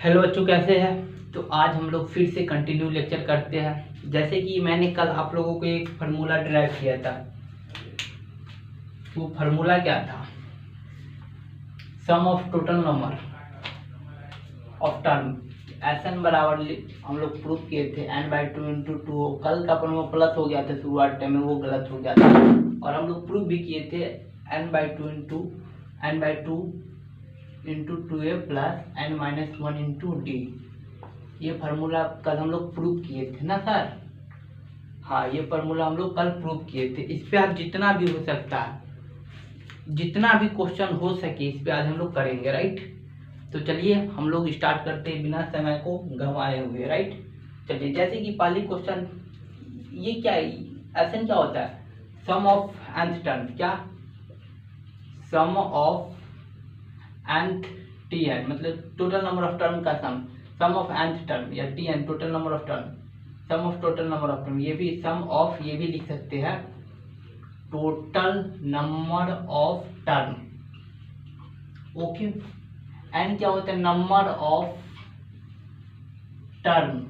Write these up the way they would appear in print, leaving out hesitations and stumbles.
Hello बच्चों, कैसे हैं। तो आज हम लोग फिर से कंटिन्यू लेक्चर करते हैं। जैसे कि मैंने कल आप लोगों को एक फार्मूला ड्राइव किया था। वो फार्मूला क्या था? Sum of total number of term N बराबर हम लोग प्रूफ किए थे n/2 इंटू टू। कल का अपन वो प्लस हो गया था, शुरुआत टाइम में वो गलत हो गया था। और हम लोग प्रूफ भी किए थे n/2 into 2a plus n-1 into D. ये फार्मूला कल हम लोग प्रूव किए थे ना सर। हाँ, ये फार्मूला हम लोग कल प्रूव किए थे। इस पे आज जितना भी हो सकता है, जितना भी क्वेश्चन हो सके, इस पे आज हम लोग करेंगे, राइट। तो चलिए हम लोग स्टार्ट करते हैं बिना समय को गंवाए हुए, राइट। चलिए, जैसे कि पहली क्वेश्चन ये क्या है, एसन क्या होता है? Sum of nth term. क्या? सम ऑफ nth tn, मतलब टोटल नंबर ऑफ टर्म का सम ऑफ nth टर्म या tn total number of term, sum of total number of term. ये भी सम ऑफ, ये भी लिख सकते हैं total number of term. Okay. N क्या होता है? Number of term.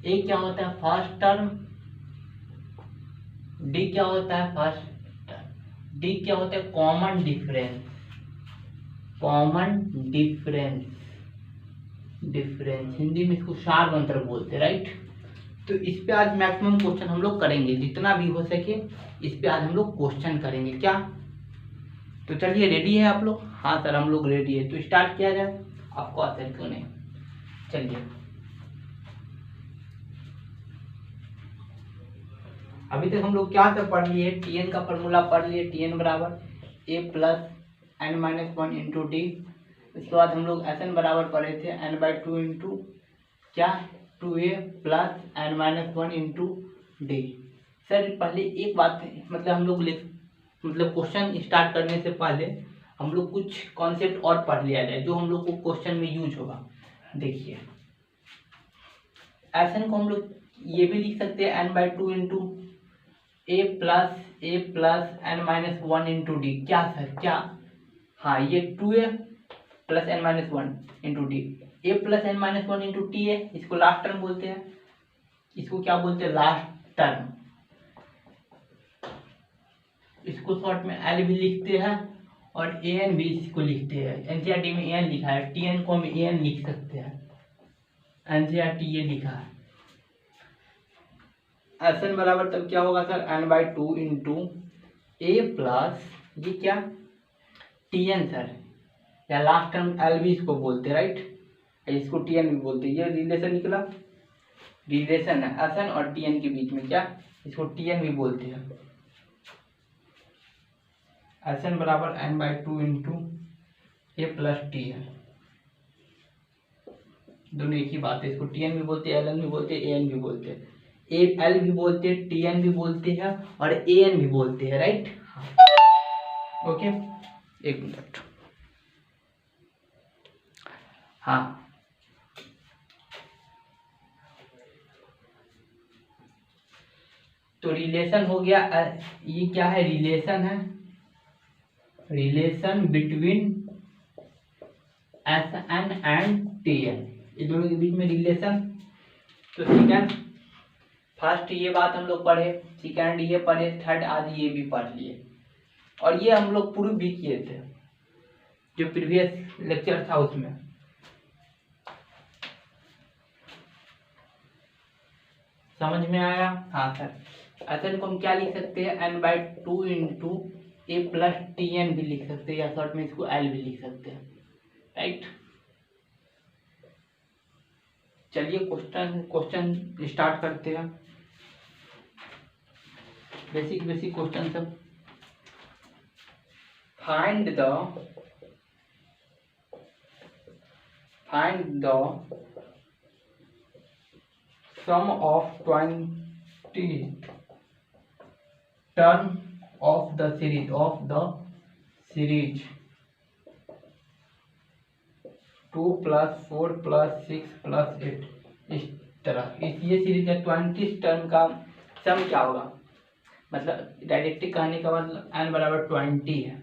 ए क्या होता है? First term. डी क्या होता है? First term. डी क्या होता है? Common difference. Common difference, difference Hindi में इसको सार अंतर बोलते हैं, राइट। तो इस पे आज मैक्सिमम क्वेश्चन हम लोग करेंगे, जितना भी हो सके इस पे आज हम लोग क्वेश्चन करेंगे। क्या? तो चलिए, रेडी है आप लोग? हाँ सर, हम लोग रेडी है। तो स्टार्ट किया जाए। आपको आता है क्यों नहीं? चलिए, अभी तक हम लोग क्या सब पढ़ लिए? टीएन का फॉर्मूला पढ़ लिए, टीएन बराबर ए प्लस n-1 इंटू डी। उसके बाद हम लोग एस एन बराबर पढ़े थे n/2 इंटू क्या? 2a plus n-1 into D. Sir पहले एक बात, मतलब हम लोग मतलब क्वेश्चन स्टार्ट करने से पहले हम लोग कुछ कॉन्सेप्ट और पढ़ लिया जाए जो हम लोग को क्वेश्चन में यूज होगा। देखिए, एस एन को हम लोग ये भी लिख सकते हैं n/2 into A plus n-1 into D. क्या सर? क्या? हाँ, ये 2a plus n-1 into D. A plus n-1 into T है, इसको लास्ट टर्म बोलते हैं। इसको क्या बोलते हैं? Last term. इसको शॉर्ट में एल भी लिखते हैं और ए एन भी इसको लिखते हैं। एनसीईआरटी में एन लिखा है, टी एन को हम ए एन लिख सकते हैं। एनसीईआरटी ये लिखा है। एस एन बराबर तब क्या होगा sir? n/2 into A plus ये क्या? टी एन सर, या लास्ट टर्म एल भी इसको बोलते हैं, राइट। इसको टी एन भी बोलते हैं। ये रिलेशन निकला, रिलेशन है एस एन और टी एन के बीच में। क्या? इसको टी एन भी बोलते हैं। एस एन बराबर n/2 into A plus T N, दोनों एक ही बात है। इसको टी एन भी बोलते हैं, एल एन भी बोलते हैं, ए एन भी बोलते हैं। ए एल भी बोलते हैं, टी एन भी बोलते हैं और ए एन भी बोलते हैं, राइट। ओके, एक मिनट। हाँ, तो रिलेशन हो गया। ये क्या है? रिलेशन है, relation between S N and T N, ये दोनों के बीच में रिलेशन। तो ठीक है, फर्स्ट ये बात हम लोग पढ़े, सेकंड ये पढ़े, थर्ड आदि ये भी पढ़ लिए। और ये हम लोग प्रूव भी किए थे जो प्रीवियस लेक्चर था उसमें। समझ में आया? हाँ सर। एस को हम क्या लिख सकते हैं? n/2 into A plus T N भी लिख सकते हैं, या शॉर्ट में इसको एल भी लिख सकते हैं, राइट। चलिए क्वेश्चन स्टार्ट करते हैं। बेसिक क्वेश्चन सब। Find the sum of 20 term of the series 2 + 4 + 6 + 8। इस तरह ये सीरीज है। 20 टर्म का सम क्या होगा? मतलब डायरेक्टली कहने का मतलब n बराबर 20 है।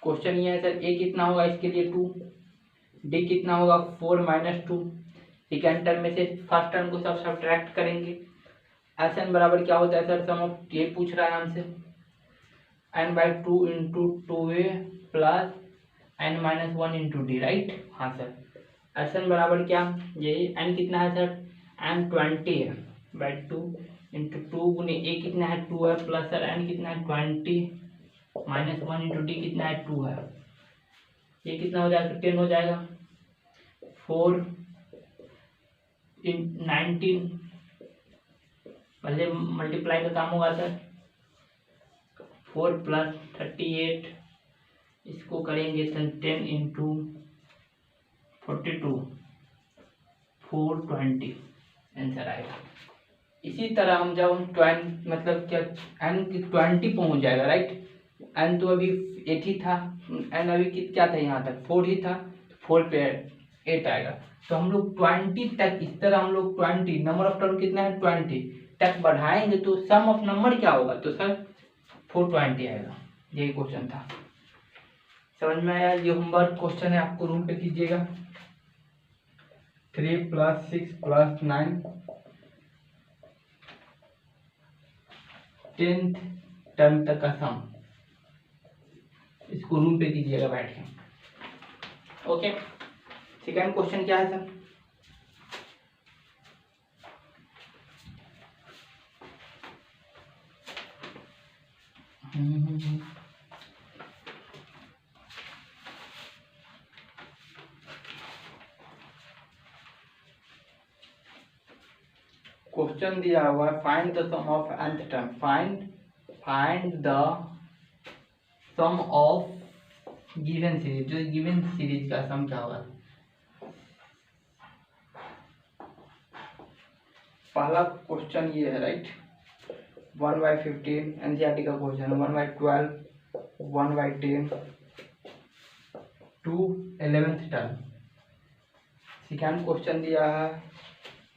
क्वेश्चन ये है सर, ए कितना होगा? इसके लिए 2, डी कितना होगा 4 माइनस 2। सेकेंड टर्म में से फर्स्ट टर्म को सब सब्ट्रैक्ट करेंगे। एस एन बराबर क्या होता है सर, सम ऑफ ये पूछ रहा है हमसे, N by 2 into 2a plus N minus 1 into D, right. हाँ सर, एस एन बराबर क्या, यही एन कितना है सर, एन 20 है बाई 2 इंटू 2 गुने ए कितना है 2 है, प्लस सर एन कितना है 20 माइनस 1 इंटू डी कितना है 2 है। ये कितना हो जाएगा 10 हो जाएगा, 4 19 मतलब मल्टीप्लाई का काम होगा सर, 4 प्लस 38 इसको करेंगे सर 10 इंटू 42 420 आंसर आएगा। इसी तरह हम जब हम 20 मतलब क्या एन की 20 पहुंच जाएगा, राइट। एन तो अभी 8 ही था, एन अभी क्या था यहाँ तक 4 ही था, 4 पे 8 आएगा। तो हम लोग 20 तक, इस तरह हम लोग 20 नंबर ऑफ टर्म कितना है 20 तक बढ़ाएंगे तो सम ऑफ नंबर क्या होगा, तो सर 420 आएगा। यही क्वेश्चन था, समझ में आया। ये होमवर्क क्वेश्चन है, आपको रूम पे कीजिएगा। 3 + 6 + 9 10th टर्म तक का सम, इसको रूम पे कीजिएगा बैठ के। ओके, सेकेंड क्वेश्चन क्या है सर, क्वेश्चन दिया हुआ है find the sum of nth term, find the sum of given series, जो गिवन सीरीज का सम क्या होगा। पहला क्वेश्चन ये है, राइट। 1/15 एनसीईआरटी का question, 1/12 1/10 to 11th term. Second question दिया है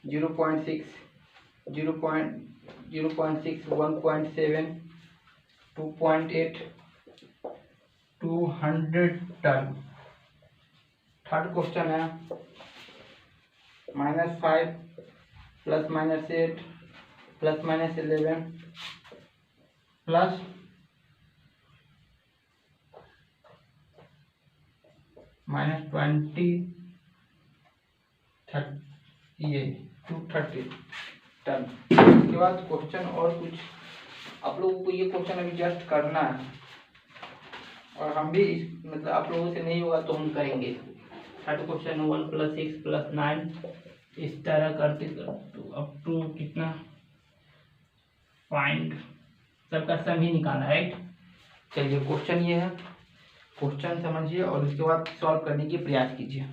0.6 1.7 2.8 200 टर्म। थर्ड क्वेश्चन है -5 +-8 +-11 प्लस -20 ये 230 टर्म। उसके बाद क्वेश्चन और कुछ आप लोगों को ये क्वेश्चन अभी जस्ट करना है, और हम भी मतलब आप लोगों से नहीं होगा तो हम करेंगे। थर्ड क्वेश्चन 1 + 6 + 9 इस तरह करते अप टू कितना फाइंड सबका सम ही निकालना, राइट। चलिए क्वेश्चन ये है, क्वेश्चन समझिए और उसके बाद सॉल्व करने की प्रयास कीजिए।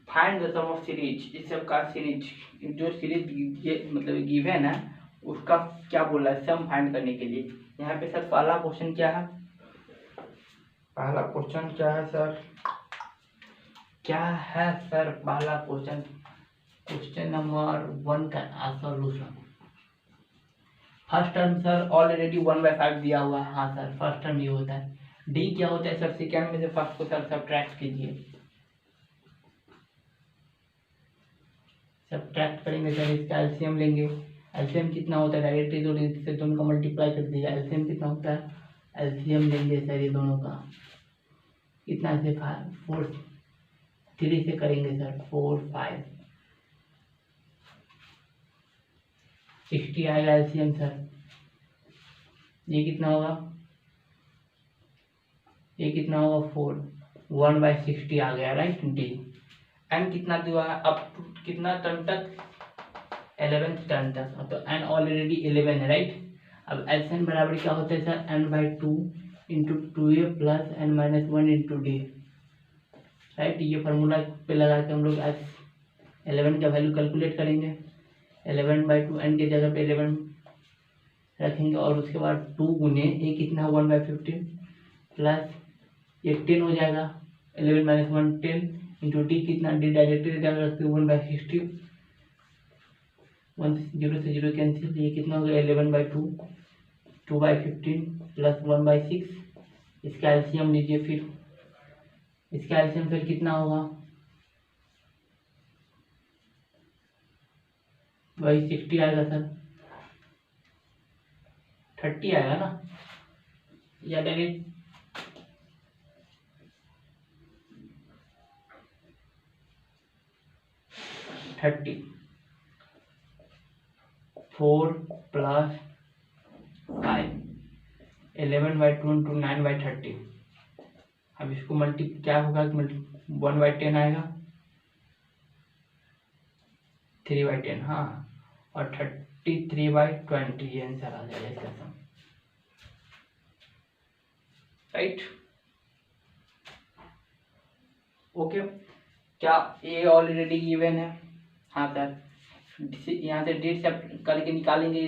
Find the sum of series, इस सब का सीरीज, जो सीरीज ये मतलब गिवन है उसका क्या बोला है सम फाइंड करने के लिए। यहाँ पे सर पहला क्वेश्चन क्या है, पहला क्वेश्चन क्या है सर, क्या है सर पहला क्वेश्चन, क्वेश्चन नंबर 1 का solution. First term sir already 1/5 दिया हुआ है, हाँ सर फर्स्ट टर्म ये होता है। डी क्या होता है सर, सेकेंड में से फर्स्ट को सर सब्ट्रैक्ट कीजिए, सब्ट्रैक्ट करेंगे सर, इसका एलसीएम लेंगे। एलसीएम कितना होता है, डायरेक्टली दो से दोनों का मल्टीप्लाई कर दीजिए, एलसीएम कितना होता है, एलसीएम लेंगे सर ये दोनों का, कितना से 4 3 से करेंगे सर 4 5 60 आएगा एलसीएम सर। ये कितना होगा, ये कितना होगा 4 1/60 आ गया, राइट। डी एन कितना दिया है अब कितना टर्म तक, 11th टर्म तक, तो एन ऑलरेडी 11 है, राइट। अब एलसीएम बराबर क्या होता है sir, n/2 into 2a plus n-1 into D, right. ये फार्मूला पे लगा के हम लोग 11 का वैल्यू कैलकुलेट करेंगे। 11/2 n के जगह पे 11 रखेंगे और उसके बाद 2 गुने ए कितना 1/15 प्लस ये 10 हो जाएगा, 11 - 1 10 इंटू डी कितना, डी डायरेक्टली रखते 1/60, 1 0 से 0 कैंसिल, ये कितना हो गया 11/2 2/15 प्लस 1/6 इसका एलसीएम लीजिए, फिर इसका एलसीएम फिर कितना होगा, वही 60 आएगा सर, 30 आएगा ना, या डायरेक्ट 30, 4 + 5, 11/2 × 9/30। अब इसको मल्टी क्या होगा, 1/10 आएगा, 3/10, हाँ, और 33/20 ये आंसर आ जाएगा इसका सम, राइट। ओके, क्या ये ऑलरेडी गिवन है? हाँ सर, यहाँ से डेट सब करके निकालेंगे,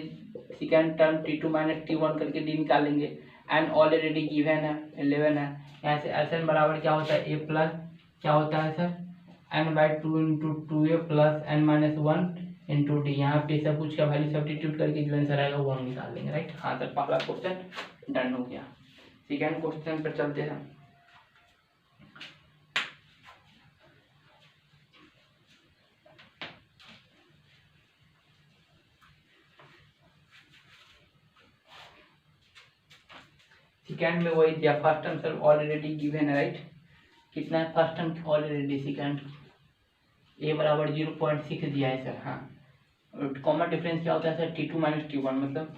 सेकेंड टर्म T2 - T1 करके डी निकालेंगे, एन ऑलरेडी गिवन है 11 है। यहाँ से Sn बराबर क्या होता है, a प्लस क्या होता है sir, n/2 × 2a + n-1 × d। यहाँ पे सब कुछ का वैल्यू सब्स्टिट्यूट करके जो आंसर आएगा वो हम निकाल लेंगे, राइट। हाँ सर, पहला क्वेश्चन डन हो गया। सेकेंड क्वेश्चन पर चलते हैं। सेकेंड में वही दिया, first term sir already given है, राइट। कितना है first term already, second a बराबर 0.6 दिया है सर। हाँ, कॉमन डिफरेंस क्या होता है सर, T2 - T1 मतलब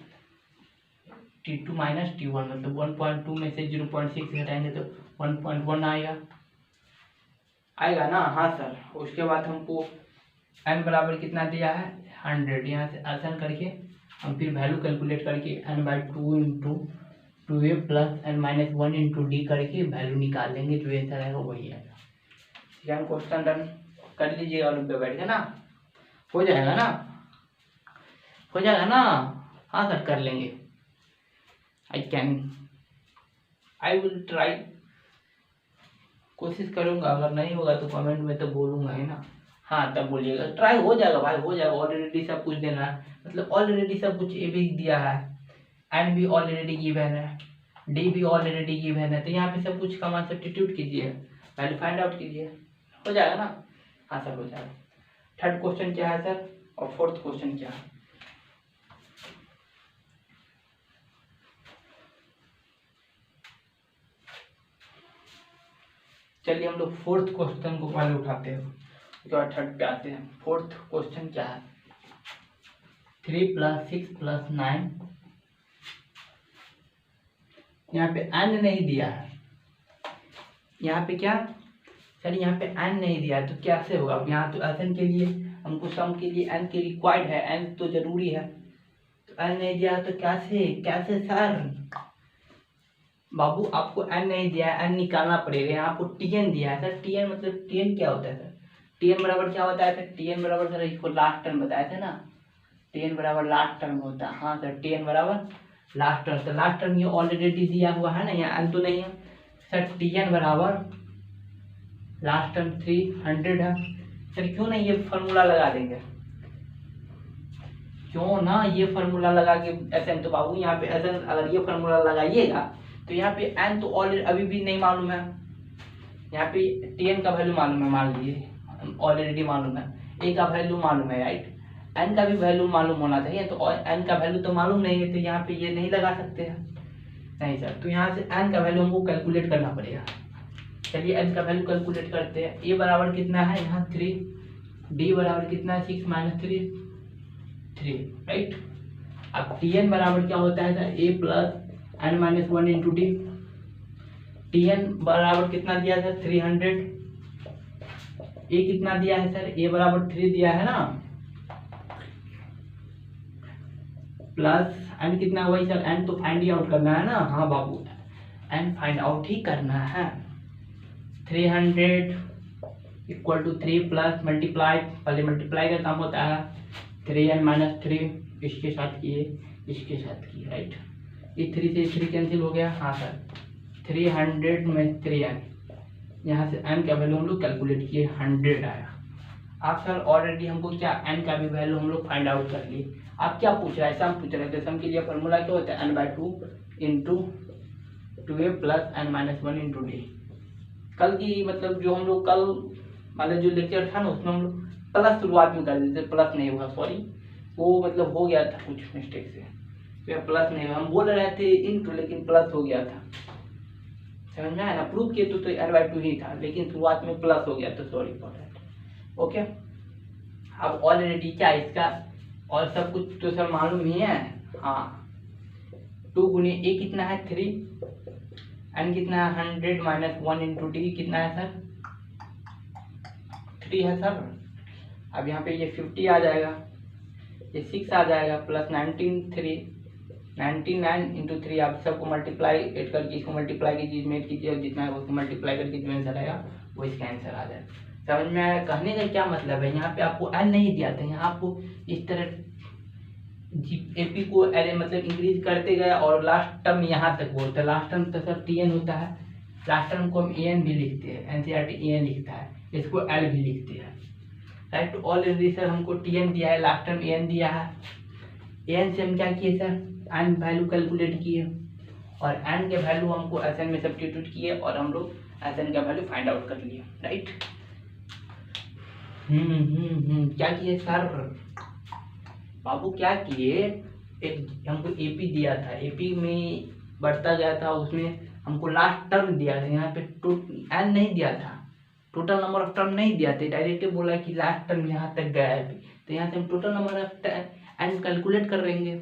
T2 - T1 मतलब 1.2 में से 0.6 घटाएंगे तो 1.1 आएगा ना। हाँ सर, उसके बाद हमको n बराबर कितना दिया है 100, यहाँ से आसान करके हम फिर वैल्यू कैलकुलेट करके n/2 × 2a + n-1 × d करके वैल्यू निकाल लेंगे, जो आंसर आएगा वही आएगा। सेकंड क्वेश्चन डन कर लीजिएगा, और पे बैठ के ना हो जाएगा ना, हो जाएगा ना। हाँ सर, कर लेंगे। आई विल ट्राई, कोशिश करूंगा, अगर नहीं होगा तो कमेंट में तो बोलूंगा ही ना। हाँ, तब बोलिएगा, ट्राई हो जाएगा भाई, हो जाएगा। ऑलरेडी सब कुछ देना है, मतलब ऑलरेडी सब कुछ ए भी दिया है, एन भी ऑलरेडी गिवन है, डी भी ऑलरेडी गिवन है, तो यहाँ पे सब कुछ का मान सब्स्टिट्यूट कीजिए, वैल्यू फाइंड आउट कीजिए, हो जाएगा ना। हाँ सर, हो जाएगा। थर्ड क्वेश्चन क्या है सर, और फोर्थ क्वेश्चन क्या है? चलिए हम लोग फोर्थ क्वेश्चन को पहले उठाते हैं, उसके बाद थर्ड पे आते हैं। फोर्थ क्वेश्चन क्या है, 3 + 6 + 9, यहाँ पे n नहीं दिया है, यहाँ पे क्या सर, यहाँ पे n नहीं दिया है, तो कैसे होगा? यहाँ तो Sn के लिए हमको सम के लिए n के रिक्वायर्ड है, n तो जरूरी है, तो n नहीं दिया तो कैसे कैसे सर? बाबू, आपको n नहीं दिया है, n निकालना पड़ेगा। यहाँ आपको Tn दिया है सर, Tn मतलब Tn क्या होता है सर? Tn बराबर क्या होता है सर? Tn बराबर सर इसको लास्ट टर्म बताए थे ना, Tn बराबर लास्ट टर्म होता है। हाँ सर, Tn बराबर लास्ट टर्म, तो लास्ट टर्म ये ऑलरेडी दिया हुआ है ना, यहाँ n तो नहीं है सर। Tn बराबर लास्ट टर्म 300 है सर। क्यों नहीं ये फॉर्मूला लगा देंगे, क्यों ना ये फॉर्मूला लगा के Sn, तो बाबू यहाँ पे Sn अगर ये फॉर्मूला लगाइएगा तो यहाँ पे n तो ऑलरेडी अभी भी नहीं मालूम है, यहाँ पे Tn का वैल्यू मालूम है, मान लीजिए ऑलरेडी मालूम है, a का वैल्यू मालूम है, राइट। n का भी वैल्यू मालूम होना चाहिए, तो n का वैल्यू तो मालूम नहीं है, तो यहाँ पे ये नहीं लगा सकते हैं, नहीं सर। तो यहाँ से n का वैल्यू हमको कैलकुलेट करना पड़ेगा। चलिए n का वैल्यू कैलकुलेट करते हैं। a बराबर कितना है यहाँ 3, d बराबर कितना है 6 - 3 3, राइट। अब Tn बराबर क्या होता है sir, a + n-1 × d। Tn बराबर कितना दिया था 300, a कितना दिया है सर, a बराबर 3 दिया है ना, प्लस n कितना, वही सर n तो फाइंड आउट करना है ना। हाँ बाबू, n फाइंड आउट ही करना है। 300 = 3 प्लस मल्टीप्लाई, पहले मल्टीप्लाई का काम होता है, 3n - 3 इसके साथ किए, इसके साथ किए, राइट। ये 3 से 3 कैंसिल हो गया। हाँ सर, 300 में 3n, यहाँ से n का वैल्यू हम लोग कैलकुलेट किए, 100 आया। आप सर ऑलरेडी हमको क्या n का भी वैल्यू हम लोग फाइंड आउट कर लिए। आप क्या पूछ रहे हैं, सम पूछ रहे थे, सम के लिए फॉर्मूला क्या होता है, n/2 × 2a plus N minus 1 into D. कल की मतलब जो हम लोग कल मतलब जो लेक्चर था ना उसमें हम लोग प्लस शुरुआत में कर देते, प्लस नहीं हुआ, सॉरी वो मतलब हो गया था कुछ मिस्टेक से, तो प्लस नहीं हुआ, हम बोल रहे थे इंटू लेकिन प्लस हो गया था, समझ में आया ना। प्रूफ किए तो n/2 ही था लेकिन शुरुआत में प्लस हो गया तो सॉरी फॉर दैट। ओके, अब ऑलरेडी क्या इसका और सब कुछ तो सर मालूम ही है। हाँ, 2 गुने a कितना है 3, n कितना है 100 माइनस 1 इंटू डी कितना है सर 3 है सर। अब यहाँ पे ये 50 आ जाएगा, ये 6 आ जाएगा प्लस 99 इंटू 3, आप सबको मल्टीप्लाई एड करके इसको मल्टीप्लाई कीजिए, मेड कीजिए और जितना है उसको मल्टीप्लाई करके जो आंसर आएगा वो इसका आंसर आ जाएगा। समझ में आया? कहने का क्या मतलब है, यहाँ पे आपको n नहीं दिया था, यहाँ आपको इस तरह AP को एरे मतलब इंक्रीज करते गए और लास्ट टर्म यहाँ तक बोलते हैं, लास्ट टर्म तो सर TN होता है, लास्ट टर्म को हम AN भी लिखते हैं, NCERT AN लिखता है, इसको L भी लिखते हैं, राइट। तो ऑलरेडी सर हमको TN दिया है, लास्ट टर्म AN दिया है, AN से हम क्या किए सर n वैल्यू कैलकुलेट किए और n के वैल्यू हमको SN में सब्स्टिट्यूट किए और हम लोग SN का वैल्यू फाइंड आउट कर लिए, राइट। क्या किए सर बाबू, क्या किए, एक हमको AP दिया था, AP में बढ़ता गया था, उसमें हमको लास्ट टर्म दिया था, यहाँ पे n नहीं दिया था, टोटल नंबर ऑफ टर्म नहीं दिया था, डायरेक्ट बोला कि लास्ट टर्म यहाँ तक गया है, तो यहाँ से हम total number of n calculate कर लेंगे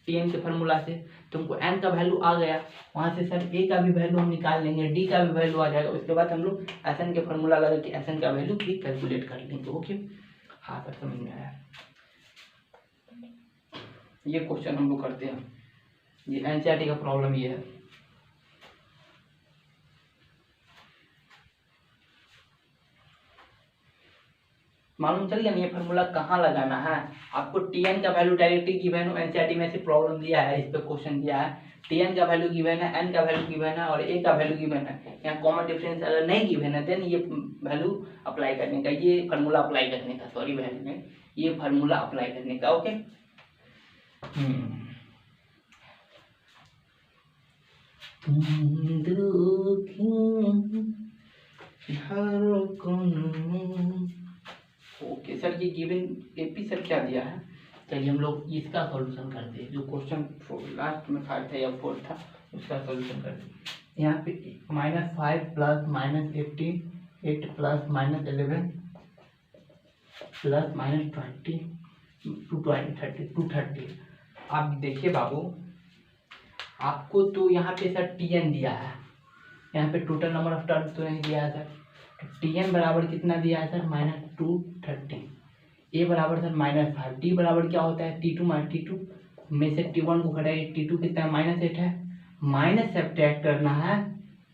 TN के फार्मूला से, तो हमको n का वैल्यू आ गया, वहाँ से सर a का भी वैल्यू हम निकाल लेंगे, d का भी वैल्यू आ जाएगा, उसके बाद हम लोग SN के फार्मूला लगा के SN का वैल्यू भी कैलकुलेट कर लेंगे। ओके, हाँ सर समझ में आया। ये क्वेश्चन हम लोग करते हैं, ये NCERT का प्रॉब्लम ये है। मालूम चल गया ये फार्मूला कहाँ लगाना है आपको। TN का वैल्यू डायरेक्टली गिवन है, NCERT में से प्रॉब्लम दिया है, इस पे क्वेश्चन दिया है, TN का वैल्यू गिवन है, n का वैल्यू गिवन है और a का वैल्यू गिवन है। यहाँ कॉमन डिफरेंस अगर नहीं गिवन है देन ये वैल्यू अप्लाई करने का, ये फार्मूला अप्लाई करने का, सॉरी वैल्यू में ये फार्मूला अप्लाई करने का। ओके, ओके सर, ये गिवन AP सर क्या दिया है, चलिए हम लोग इसका सॉल्यूशन करते हैं, जो क्वेश्चन लास्ट में 5 था या 4 था उसका सॉल्यूशन करते हैं। यहाँ पे -5 प्लस -18 8 प्लस -11 प्लस -20 230। आप देखिए बाबू, आपको तो यहाँ पे सर TN दिया है, यहाँ पे टोटल नंबर ऑफ टर्म तो नहीं दिया है सर, TN बराबर कितना दिया है सर -230, A बराबर सर -5, D बराबर क्या होता है T2 -T2 में से T1 को घटाइए, T2 कितना -8 है, माइनस सब्ट्रैक्ट करना है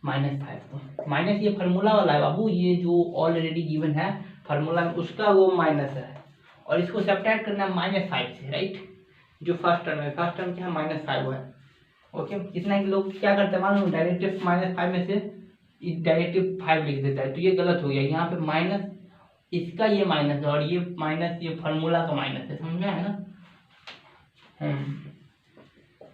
-5 को, माइनस ये फार्मूला वाला है बाबू, ये जो ऑलरेडी गिवन है फार्मूला में उसका वो माइनस है और इसको सब्ट्रैक्ट करना है -5 से, राइट। जो फर्स्ट टर्म है, फर्स्ट टर्म क्या है -5 है। ओके, कितना कि लोग क्या करते हैं मालूम, डायरेक्टिव -5 में से डायरेक्टिव 5 लिख देता है, तो ये गलत हो गया, यहाँ पे माइनस इसका ये माइनस है और ये माइनस ये फार्मूला का माइनस है, समझ में आया ना।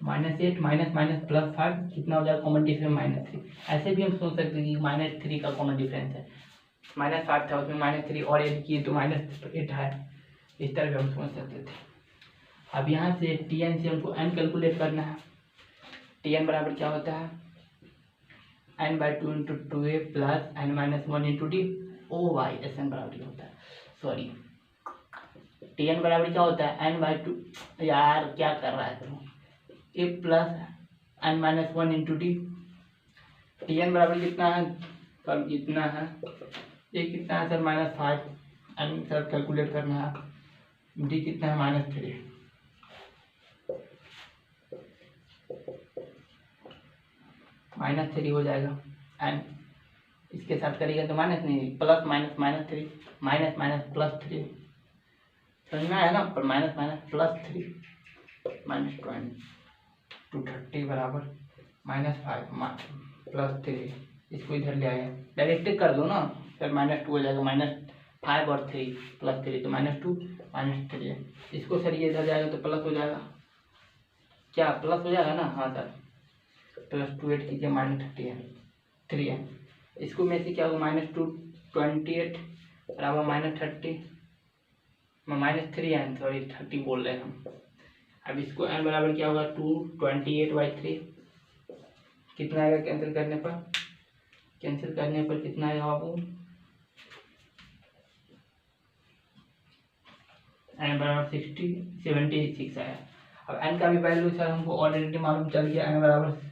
-8 माइनस माइनस +5 कितना हो जाएगा कॉमन डिफरेंस -3। ऐसे भी हम सोच सकते हैं कि -3 का कॉमन डिफरेंस है, -5 था उसमें -3 और ऐड किए तो -8 है, इस तरह भी हम सोच सकते थे। अब यहाँ से TN से हमको n कैलकुलेट करना है, TN बराबर क्या होता है n/2 into 2a plus n-1 into D. ओ भाई SN बराबर क्या होता है, सॉरी TN बराबर क्या होता है n/2, यार क्या कर रहा है तुम, a plus n-1 into D. TN बराबर कितना है सर, इतना है, a कितना है सर -5, n सर कैलकुलेट करना है, d कितना है -3, -3 हो जाएगा, n इसके साथ करेगा तो माइनस नहीं, प्लस -3 -+3, समझ में आया ना, पर -+3 -20 230 बराबर -5 +3, इसको इधर ले आया, डायरेक्ट कर दो ना फिर -2 हो जाएगा, -5 और 3 +3 तो -2 -3, इसको सर ये इधर जाएगा तो प्लस हो जाएगा, क्या प्लस हो जाएगा ना, हाँ सर प्लस 2 ऐड कीजिए -30 है 3 है। इसको में से क्या होगा -2 28 बराबर -30 -3 है, सॉरी 30 बोल रहे हैं हम। अब इसको n बराबर क्या होगा 228/3 कितना आएगा कैंसिल करने पर कितना आएगा बाबू n बराबर 76 आया। अब n का भी वैल्यू सर हमको ऑलरेडी मालूम चल गया n बराबर।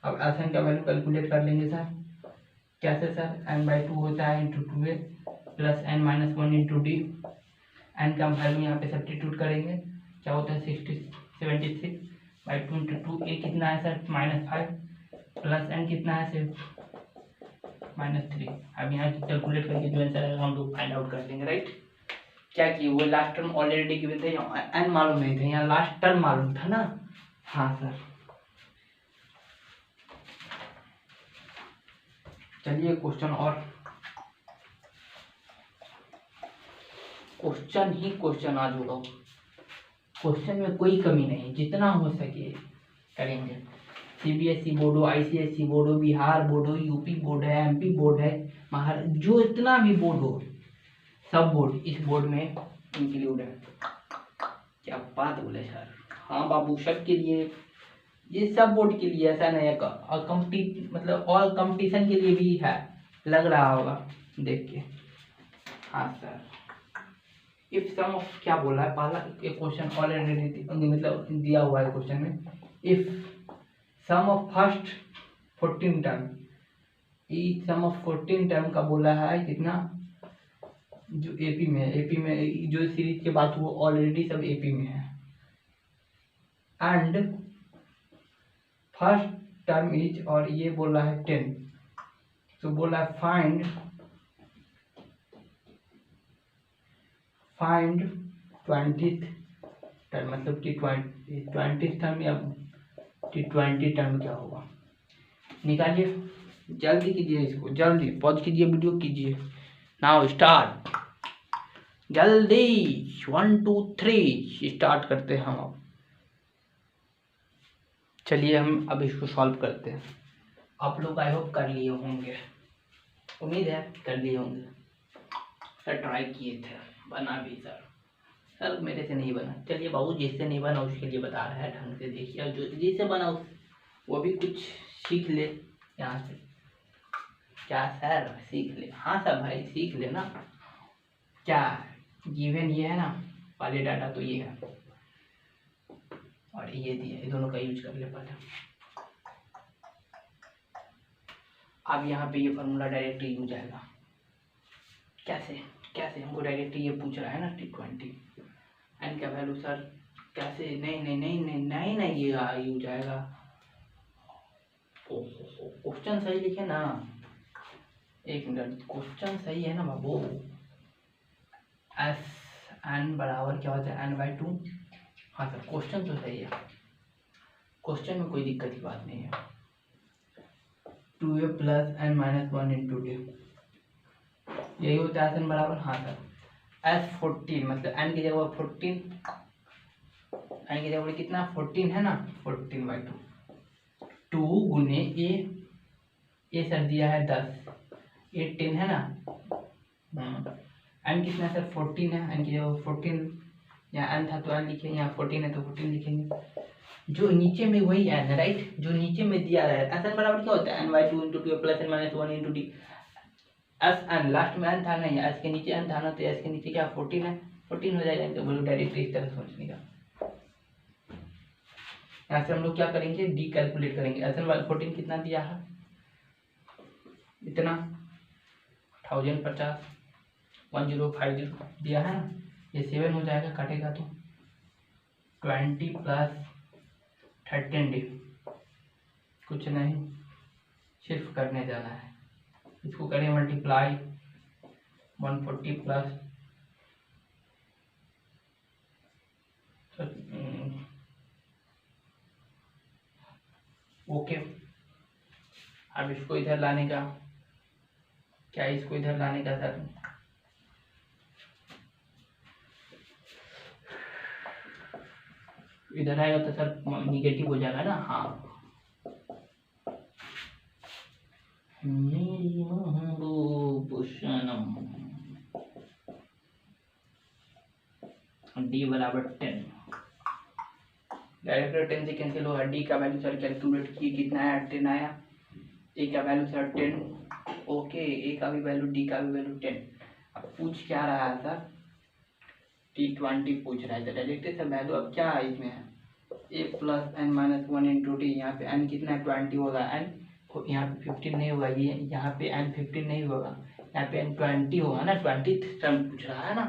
अब Sn का वैल्यू कैलकुलेट कर लेंगे सर। कैसे सर n/2 होता है into 2a plus n-1 into D. n का वैल्यू यहाँ पे सब्स्टिट्यूट करेंगे, क्या होता है 76/2 इंटू 2a कितना है सर -5 प्लस n कितना है सर -3। अब यहाँ कैलकुलेट करके जो आंसर आएगा हम लोग फाइंड आउट कर लेंगे, राइट। क्या किए वो लास्ट टर्म ऑलरेडी गिवन थे, n मालूम नहीं था, यहाँ लास्ट टर्म मालूम था ना। हाँ सर चलिए क्वेश्चन और क्वेश्चन ही क्वेश्चन आज होगा। क्वेश्चन में कोई कमी नहीं, जितना हो सके करेंगे। CBSE बोर्ड हो, ICSE बोर्ड हो, बिहार बोर्ड हो, यूपी बोर्ड है, MP बोर्ड है, महाराष्ट्र, जो इतना भी बोर्ड हो सब बोर्ड इस बोर्ड में इंक्लूड है। क्या बात बोले सर। हाँ बाबू सबके लिए, ये सब बोर्ड के लिए ऐसा नहीं है, मतलब ऑल कंपटीशन के लिए भी है, लग रहा होगा देख के। हाँ सर इफ सम ऑफ क्या बोला है पहला क्वेश्चन ऑलरेडी मतलब दिया हुआ है क्वेश्चन में। If sum of first 14 term, sum of 14 term का बोला है कितना, जो एपी में जो सीरीज के बात वो ऑलरेडी सब एपी में है। एंड फर्स्ट टर्म इज, और ये बोला है 10, तो बोला है फाइंड 20th टर्म, मतलब T20 टर्म या T20 टर्म क्या होगा निकालिए। जल्दी कीजिए, इसको जल्दी पॉज कीजिए, वीडियो कीजिए, नाउ स्टार्ट, जल्दी 1 2 3 स्टार्ट करते हैं हम अब। चलिए हम अब इसको सॉल्व करते हैं। आप लोग आई होप कर लिए होंगे, उम्मीद है कर लिए होंगे सर, ट्राई किए थे, बना भी सर मेरे से नहीं बना। चलिए बाबू जिससे नहीं बना उसके लिए बता रहा है, ढंग से देखिए, और जो जिससे बना वो भी कुछ सीख ले यहाँ से। क्या सर सीख ले? हाँ सर भाई सीख ले ना। क्या गिवन ये है ना वाले डाटा, तो ये है और ये दिया, ये दोनों का यूज कर ले पहले। अब यहाँ पे ये फार्मूला डायरेक्ट यूज आएगा। कैसे हमको डायरेक्ट ये पूछ रहा है ना T20 एन का वैल्यू सर कैसे, नहीं ये यूज आएगा। क्वेश्चन सही लिखे ना, एक मिनट, क्वेश्चन सही है ना बाबू। Sn बराबर क्या होता है n/2। हाँ सर क्वेश्चन तो सही है, क्वेश्चन में कोई दिक्कत की बात नहीं है। 2a plus n-1 into D, यही होता है Sn बराबर। हाँ सर S14 मतलब n की जगह 14, n की जगह कितना 14 है ना, 14/2 2 गुने ए सर दिया है 10, ए 10 है ना, n कितना सर 14 है, n की जगह 14, यहाँ n था तो n लिखेंगे, यहाँ 14 है तो 14 लिखेंगे। जो नीचे में वही n है, राइट, जो नीचे में दिया है। Sn बराबर क्या होता है n/2 into 2 plus n-1 into D. Sn last में n था नहीं, s के नीचे n था ना, तो s के नीचे क्या 14 है, 14 हो जाएगा। तो बोलो डायरेक्ट इस तरह सोचने का। यहाँ से हम लोग क्या करेंगे, डी कैलकुलेट करेंगे। Sn वाला 14 कितना दिया है, इतना 1050 1050 दिया है ना, ये 7 हो जाएगा, काटेगा तो 20 प्लस 13D, कुछ नहीं सिर्फ करने जाना है। इसको करें मल्टीप्लाई 140 प्लस ओके। अब इसको इधर लाने का, क्या इसको इधर लाने का सर, इधर आएगा तो सर निगेटिव हो जाएगा ना। हाँ मेरी महबूब सनम, डी बराबर 10, डायरेक्ट 10 से कैंसिल होगा। डी का वैल्यू सर कैलकुलेट किए, कितना आया 10 आया। ए का वैल्यू सर 10, ओके, ए का भी वैल्यू, डी का भी वैल्यू 10। अब पूछ क्या रहा है सर, T20 पूछ रहा है। तो डायरेक्ट सर वैल्यू अब क्या है इसमें है A plus N minus 1 into T. यहाँ पे एन कितना 20 होगा, एन यहाँ पे 15 नहीं होगा, ये यहाँ पे एन 15 नहीं होगा, यहाँ पे एन 20 होगा ना, 20 टर्म पूछ रहा है ना।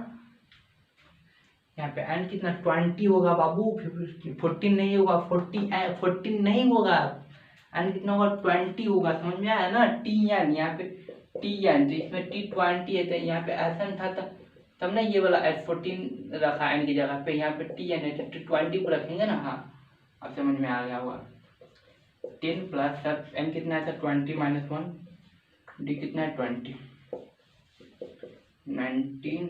यहाँ पे एन कितना 20 होगा बाबू, 14 नहीं होगा, 14 नहीं होगा, एन कितना होगा 20 होगा, समझ में आया ना। टी एन यहाँ पे टी एन, तो इसमें T20 है, तो यहाँ पे एस एन था तब ना ये वाला S14 रखा एन की जगह पे, यहाँ पे टी एन है तो T20 को रखेंगे ना। हाँ अब समझ में आ गया होगा। 10 प्लस सर एन कितना है सर 20 माइनस 1, डी कितना है 20, 19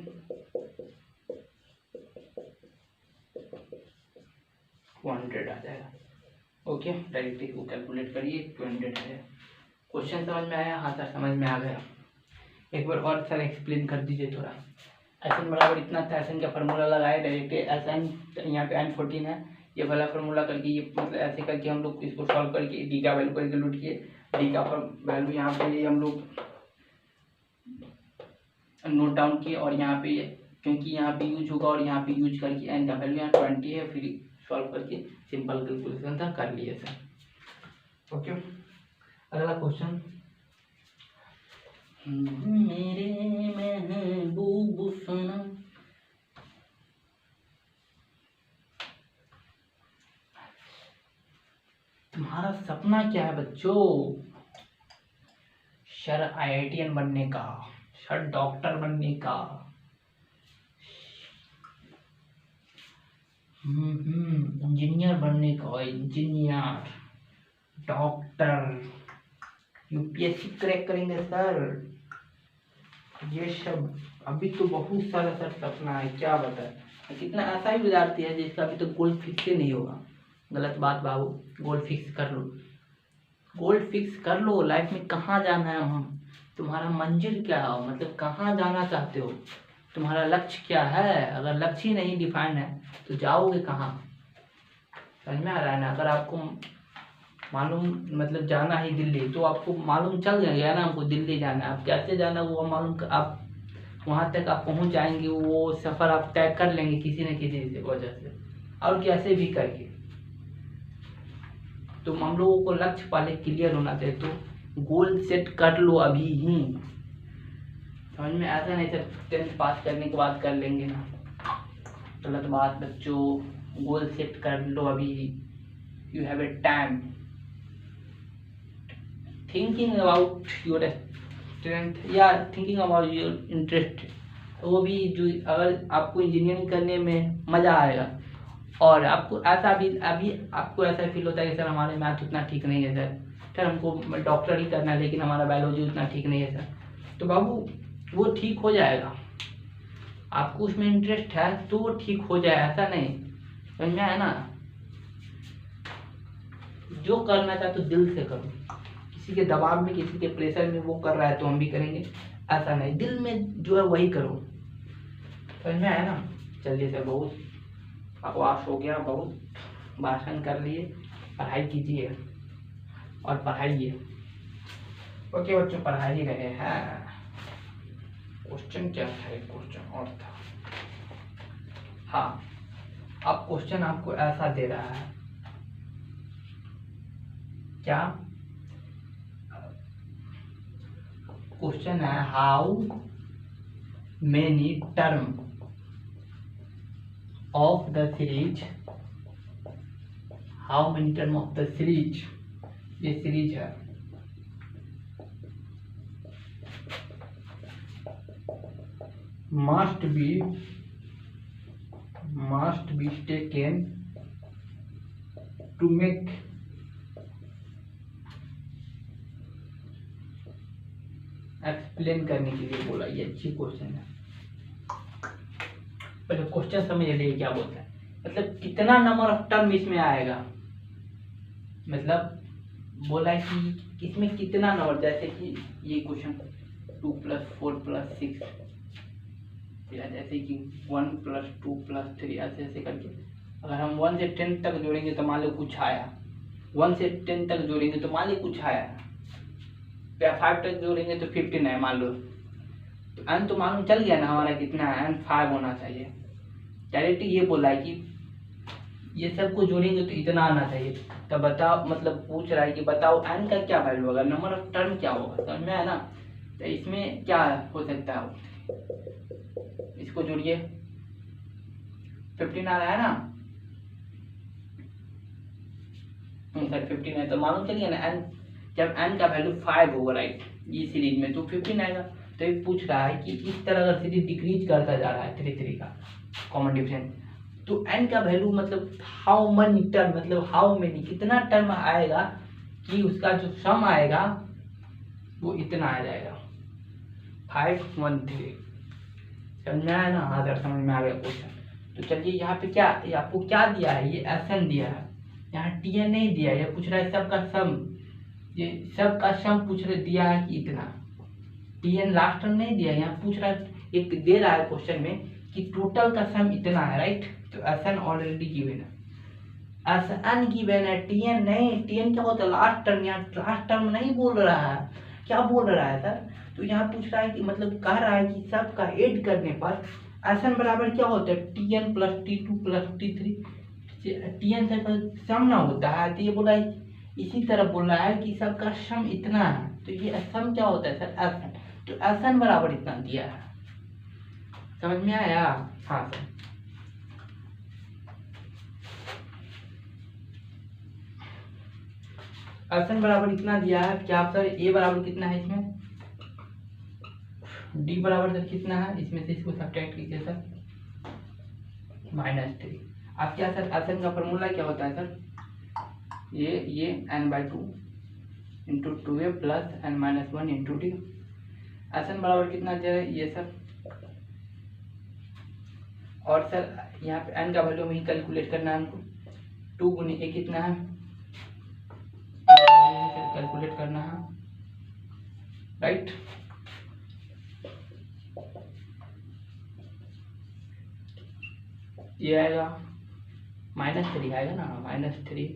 200 आ जाएगा। ओके, डायरेक्ट इसको कैलकुलेट करिए, 200 है। क्वेश्चन समझ में आया? हाँ सर समझ में आ गया। एक बार और सर एक्सप्लेन कर दीजिए थोड़ा। एस एन बराबर इतना था, एस एन का फार्मूला लगाए डायरेक्ट, एस एन यहाँ पे एन 14 है, ये वाला फार्मूला करके, ये मतलब ऐसे करके हम लोग इसको सॉल्व करके डी का वैल्यू कैलकुलेट किए। डी का वैल्यू यहाँ पे हम लोग नोट डाउन किए, और यहाँ पे क्योंकि यहाँ पे यूज होगा और यहाँ पे यूज करके एन का वैल्यू यहाँ 20 है, फिर सॉल्व करके सिंपल कैलकुलेशन था कर लिए सर। ओके, अगला क्वेश्चन, मेरे महबूब सनम, तुम्हारा सपना क्या है बच्चों? सर IITian बनने का, सर डॉक्टर बनने का, इंजीनियर बनने का, इंजीनियर, डॉक्टर, UPSC क्रैक करेंगे सर। ये सब अभी तो बहुत सारा सर सपना है, क्या बताए। कितना ऐसा ही विद्यार्थी है जिसका अभी तो गोल फिक्स ही नहीं होगा। गलत बात बाबू, गोल फिक्स कर लो, गोल फिक्स कर लो। लाइफ में कहाँ जाना है, हम तुम्हारा मंजिल क्या है, मतलब कहाँ जाना चाहते हो, तुम्हारा लक्ष्य क्या है। अगर लक्ष्य ही नहीं डिफाइन है तो जाओगे कहाँ, समझ में आ रहा है ना। अगर आपको मालूम मतलब जाना ही दिल्ली, तो आपको मालूम चल जाएगा ना हमको दिल्ली जाना है। आप कैसे जाना वो मालूम, आप वहाँ तक आप पहुँच जाएंगे, वो सफ़र आप तय कर लेंगे किसी न किसी से वजह से, और कैसे भी करके। तो हम लोगों को लक्ष्य पहले क्लियर होना चाहिए, तो गोल सेट कर लो अभी ही, समझ में। ऐसा नहीं सर 10th पास करने के बाद कर लेंगे ना, गलत बात बच्चों। गोल सेट कर लो अभी, you have a time. Thinking about your strength या थिंकिंग अबाउट योर इंटरेस्ट, वो भी जो, अगर आपको इंजीनियरिंग करने में मज़ा आएगा और आपको ऐसा भी अभी आपको ऐसा फील होता है कि सर हमारे मैथ उतना ठीक नहीं है सर हमको डॉक्टर ही करना है, लेकिन हमारा बायोलॉजी उतना ठीक नहीं है सर, तो बाबू वो ठीक हो जाएगा। आपको उसमें इंटरेस्ट है तो वो ठीक हो जाए, ऐसा नहीं, समझ में आया ना। जो करना चाहते तो दिल से करो, किसी के दबाव में किसी के प्रेशर में वो कर रहा है तो हम भी करेंगे, ऐसा नहीं। दिल में जो है वही करो, समझ में आया ना। चलिए सर बहुत बकवास हो गया, बहुत भाषण कर लिए, पढ़ाई कीजिए और पढ़ाइए। ओके बच्चों, पढ़ा ही रहे हैं। क्वेश्चन क्या था, एक क्वेश्चन और था। हाँ, अब क्वेश्चन आपको ऐसा दे रहा है, क्या क्वेश्चन है, how many term of the series, how many term of the series, ये सीरीज है, must be taken to make explain करने के लिए बोला। ये अच्छी क्वेश्चन है, पहले क्वेश्चन समझ लिए क्या बोलता है, मतलब कितना नंबर ऑफ टर्म इसमें आएगा। मतलब बोला कि कि इसमें कितना नंबर, जैसे कि ये क्वेश्चन 2 + 4 + 6, या जैसे कि 1 + 2 + 3, ऐसे ऐसे करके अगर हम 1 से 10 तक जोड़ेंगे तो मान लो कुछ आया, 1 से 10 तक जोड़ेंगे तो मान लो कुछ आया, या 5 तक जोड़ेंगे तो 15 है मान लो, तो n तो मालूम चल गया ना हमारा कितना है, n 5 होना चाहिए। डायरेक्ट ये बोला है कि ये सबको जोड़ेंगे तो इतना आना चाहिए। तो बताओ, मतलब पूछ रहा है कि बताओ n का क्या वैल्यू होगा, नंबर ऑफ टर्म क्या होगा, समझ में आया ना। तो इसमें क्या हो सकता है, इसको जोड़िए, 15 आ रहा है ना, सर 15 है, तो मालूम चलिए ना n, जब n का वैल्यू 5 होगा राइट ये सीरीज में, तो 15 आएगा। तो ये पूछ रहा है कि इस तरह अगर सीरीज डिक्रीज करता जा रहा है 3 3 का कॉमन डिफरेंस, तो n का वैल्यू मतलब हाउ मनी टर्म, मतलब हाउ मेनी, कितना टर्म आएगा कि उसका जो सम आएगा वो इतना आ जाएगा 513। समझ में आया ना, हाँ सर समझ में आ गया क्वेश्चन। तो चलिए यहाँ पे क्या, ये आपको क्या दिया है, ये एसएन दिया है, यहाँ टीएन नहीं दिया है, ये पूछ रहा है सबका सम, ये सबका सम पूछ रहे दिया है कि इतना, टीएन लास्ट टर्म नहीं दिया है, यहाँ पूछ रहा है, एक दे रहा है क्वेश्चन में कि टोटल का सम इतना है राइट, तो एसएन ऑलरेडी गिवन है, एसएन गिवन है, टीएन नहीं, टीएन क्या होता है लास्ट टर्म, यहाँ लास्ट टर्म नहीं बोल रहा है, क्या बोल रहा है सर, तो यहाँ पूछ रहा है कि मतलब कह रहा है कि सबका ऐड करने पर एसएन बराबर क्या होता है, TN plus T2 plus टी3, TN से सम ना होता है, तो ये बोला है इसी तरह बोल रहा है कि सबका सम इतना है, तो ये सम क्या होता है सर एसएन, तो एसएन बराबर इतना दिया है। समझ में आया, हाँ सर। एसएन बराबर इतना दिया है, क्या आप सर ए बराबर कितना है इसमें, डी बराबर सर कितना है, इसमें से इसको सब्ट्रैक्ट कीजिए सर, -3। अब क्या सर एसएन का फॉर्मूला क्या होता है सर, ये n/2 into 2a plus n-1 into D, S n बराबर कितना दे रहा है ये सर, और सर यहाँ पे n का वैल्यू में ही कैलकुलेट करना है हमको, 2 × a कितना है, कैलकुलेट करना है राइट। ये आएगा -3 आएगा ना, -3,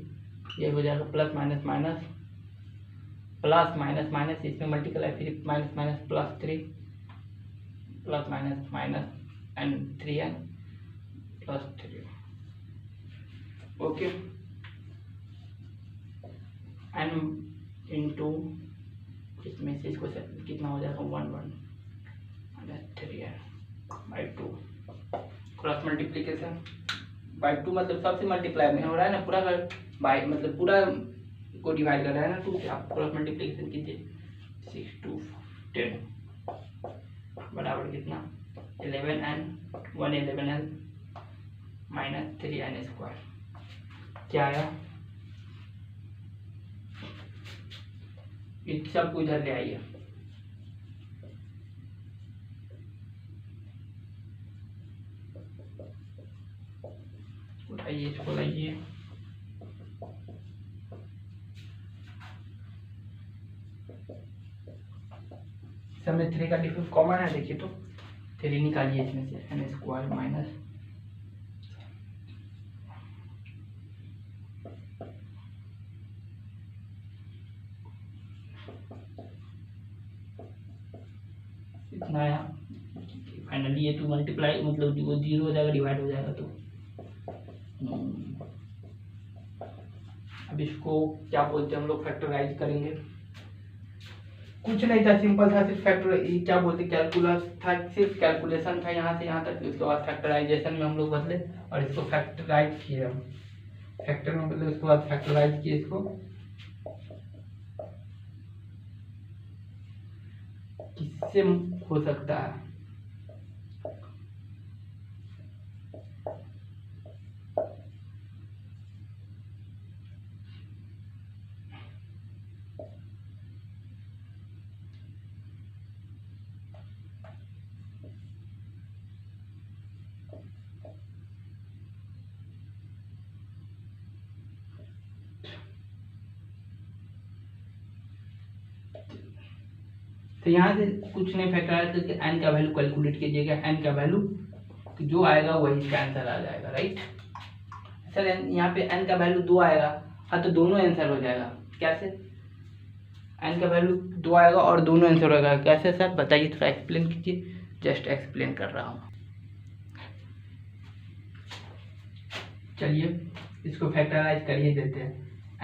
ये हो जाएगा plus minus minus plus minus minus, इसमें मल्टीप्लाई फिर minus minus +3 plus minus minus N 3n + 3, okay, N into इसमें से इसको कितना हो जाएगा 1 -3n/2 क्रॉस मल्टीप्लीकेशन बाई 2, मतलब सबसे मल्टीप्लाई में हो रहा है ना, पूरा बाई मतलब पूरा को डिवाइड कर रहा है ना 2 से, आप क्रॉस मल्टीप्लीकेशन कीजिए, 6 2 10 बराबर कितना 11n 111n -3n², क्या आया, इन सबको इधर ले आइए, उठाइए इसको लाइए, इसमें 3 का डिफरेंस कॉमन है, देखिए तो 3 निकालिए इसमें से, n² माइनस इतना आया, फाइनली ये 2 मल्टीप्लाई मतलब वो 0 हो जाएगा, डिवाइड हो जाएगा, तो अब इसको क्या बोलते हैं हम लोग, फैक्टराइज करेंगे, कुछ नहीं था, सिंपल था, सिर्फ फैक्टर क्या बोलते कैलकुलस था, सिर्फ कैलकुलेशन था यहाँ से यहाँ तक, उसके बाद फैक्टराइजेशन में हम लोग बदले और इसको फैक्टराइज किए, हम फैक्टर में बदले, उसके बाद फैक्टराइज किए इसको, किससे हो सकता है, तो यहाँ से कुछ नहीं फैक्टराइज करके एन का वैल्यू कैलकुलेट कीजिएगा, एन का वैल्यू जो आएगा वही इसका आंसर आ जाएगा, राइट। सर यहाँ पे एन का वैल्यू 2 आएगा, हाँ तो दोनों आंसर हो जाएगा। कैसे? एन का वैल्यू 2 आएगा और दोनों आंसर होगा, कैसे सर बताइए, थोड़ा एक्सप्लेन कीजिए। जस्ट एक्सप्लेन कर रहा हूँ। चलिए इसको फैक्टराइज करिए देते हैं।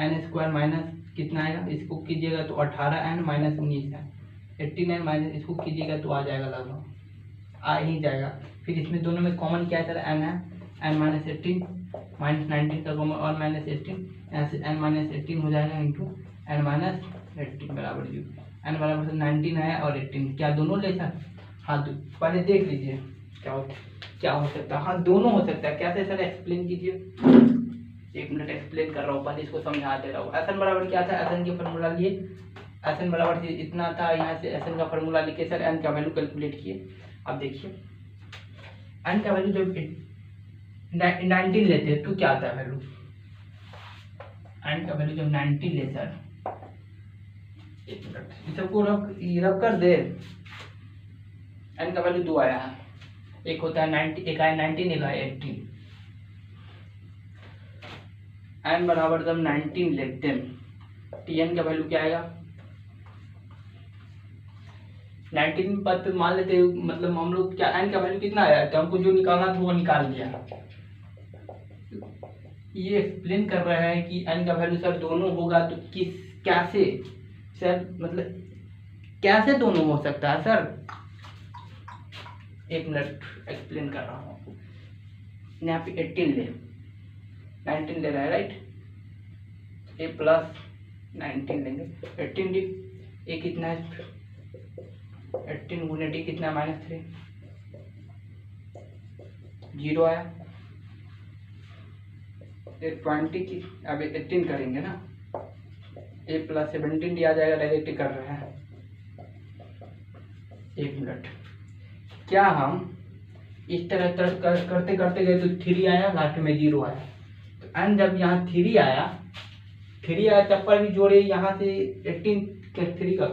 एन स्क्वायर माइनस कितना आएगा, इसको कीजिएगा तो 18n माइनस 19 है, 18n माइनस इसको कीजिएगा तो आ जाएगा, लगभग आ ही जाएगा। फिर इसमें दोनों में कॉमन क्या है सर, एन है, एन माइनस 18 माइनस 19 का कॉमन और माइनस 18, यहाँ से एन माइनस 18 हो जाएगा इंटू एन माइनस 18 बराबर 0। एन बराबर 19 आया और 18, क्या दोनों ले सर? हाँ पहले देख लीजिए क्या हो सकता है। हाँ दोनों हो सकता है। कैसे सर एक्सप्लेन कीजिए, 1 मिनट एक्सप्लेन कर रहा हूँ, पहले इसको समझा दे रहा हूँ। एस एन बराबर क्या था, एस एन की फॉर्मूला लिए, एस एन बराबर इतना था, यहाँ से एस एन का फॉर्मूला लिखे सर, एन का वैल्यू कैलकुलेट किए। अब देखिए एन का वैल्यू जब 19 लेते हैं तो क्या आता है वैल्यू, एन का वैल्यू जब 19 ले सर, 1 मिनट इस सबको रख कर दे। एन का वैल्यू 2 आया है, एक होता है 90, एक आया 19, एक आया 18। एन बराबर जब 19 लेते हैं टी एन का वैल्यू क्या आएगा, 19 पद पे मान लेते, मतलब हम लोग क्या एन का वैल्यू कितना आया, तो हमको जो निकालना था वो निकाल दिया। ये एक्सप्लेन कर रहा है कि एन का वैल्यू सर दोनों होगा तो कैसे सर, मतलब कैसे दोनों हो सकता है सर, 1 मिनट एक्सप्लेन कर रहा हूँ। यहाँ पे 18 ले, 19 ले रहा है, राइट, ए प्लस 19 लेंगे, 18 डी, ए कितना है 18 गुने डी कितना, -3, 0 आया, 20 की, अब 18 करेंगे ना, ए प्लस 17 डी आ जाएगा, डायरेक्ट कर रहे हैं। 1 मिनट, क्या हम इस तरह करते करते गए तो 3 आया, लास्ट में 0 आया, तो एन जब यहाँ 3 आया तब पर भी जोड़े, यहाँ से 18 का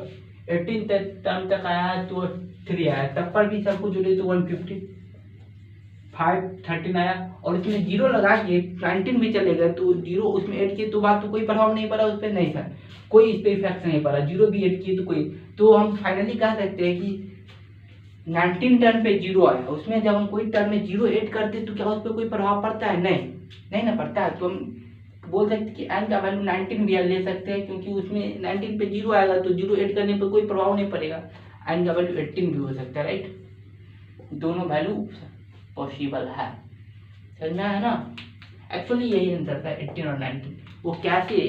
18 टर्म तक आया तो 3 आया, तब पर भी सबको जोड़े तो 155 13 आया, और इसमें 0 लगा के 19 भी चलेगा तो 0 उसमें ऐड किए तो बात तो कोई प्रभाव नहीं पड़ा उस पर, नहीं सर कोई इस पर इफेक्ट नहीं पड़ा, 0 भी ऐड किए तो कोई, तो हम फाइनली कह सकते हैं कि 19 टर्म पे 0 आया, उसमें जब हम कोई टर्म में 0 ऐड करते तो क्या उस पर कोई प्रभाव पड़ता है, नहीं ना पड़ता है। तो हम बोल सकते हैं कि एन का वैल्यू 19 भी ले सकते हैं, क्योंकि उसमें 19 पे 0 आएगा तो 0 ऐड करने पर कोई प्रभाव नहीं पड़ेगा। एन का वैल्यू 18 भी हो सकता है, राइट, दोनों वैल्यू पॉसिबल है, समझ में आया ना। एक्चुअली यही आंसर था 18 और 19, वो कैसे